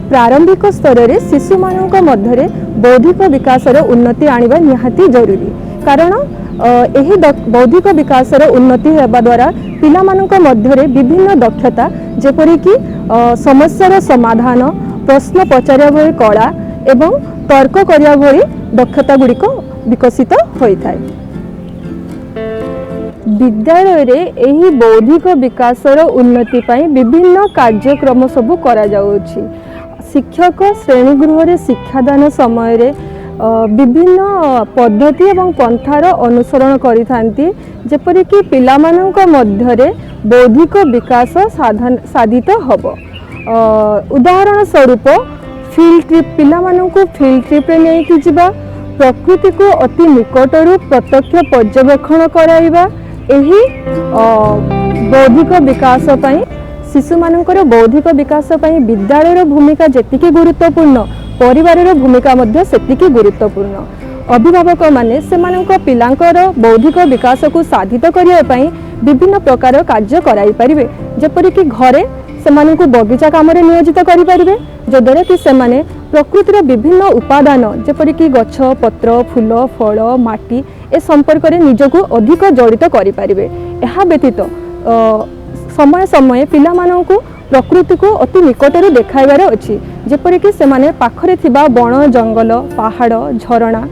प्रारंभिक स्तर रे शिशु मानक मध्य बौद्धिक विकासर उन्नति आनिबा निहाती जरूरी। कारण एही बौद्धिक विकासर उन्नति हेबा द्वारा पिला मानक मध्य विभिन्न दक्षता जेपरि कि समस्यार समाधान, प्रश्न पचारिया भली कला एवं तर्क करिया भली दक्षता गुड़िक विकसित होता है। विद्यालय रे एही बौद्धिक विकासर उन्नति पाई विभिन्न कार्यक्रम सबु करा जाउछि। शिक्षक श्रेणीगृह रे शिक्षादान समय रे विभिन्न पद्धति एवं पंथार अनुसरण करिथांती, जेपरि कि पिला मानक मध्य रे बौद्धिक विकास साधित हब। उदाहरण स्वरूप फील्ड ट्रिप, पिला मानक फील्ड ट्रिप रे नेकी जिबा, प्रकृति को अति निकटरू प्रत्यक्ष पर्यवेक्षण कराइबा, एही बौद्धिक विकास पई शिशु मानकर बौद्धिक विकास पई विद्यालयर भूमिका जेतिकी गुरुत्वपूर्ण, परिवारर भूमिका मध्य सेतिकी गुरुत्वपूर्ण। अभिभावक माने सेमानक पिलांकर बौद्धिक विकास को साधित करिया पई विभिन्न प्रकार कार्य कराई परिबे, जेपरि कि घरे सेमानकु बगीचा काम रे नियोजित करि परिबे, जद्वारा कि सेमाने प्रकृतिर विभिन्न उपादान जेपरि कि गछ पत्र फूल फल माटी ए संपर्क रे निजको अधिक जड़ित करि परिबे। एहा व्यतीत समय समय पिला मानकु प्रकृति को अति निकटरू देखाइबार अछि, जेपरि कि सेमाने पाखरे थिबा बण जंगल पहाड़ झरणा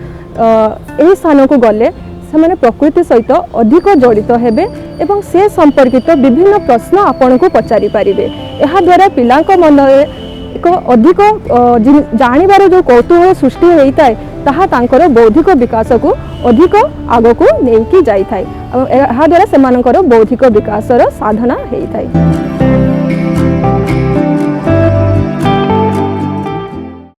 एही स्थान को गले सेमाने प्रकृति सहित अधिक जड़ित हेबे एवं से संपर्कित विभिन्न प्रश्न आपण को पचारि पारिबे। एहा द्वारा पिलांक मन एक अधिक जानिबार जो कौतूहल सृष्टि होता है, ताहा तांकर बौद्धिक विकास को अधिक आगो को नेकी जाई थाए। एहा द्वारा सेमानकर बौद्धिक विकासर साधना होता है।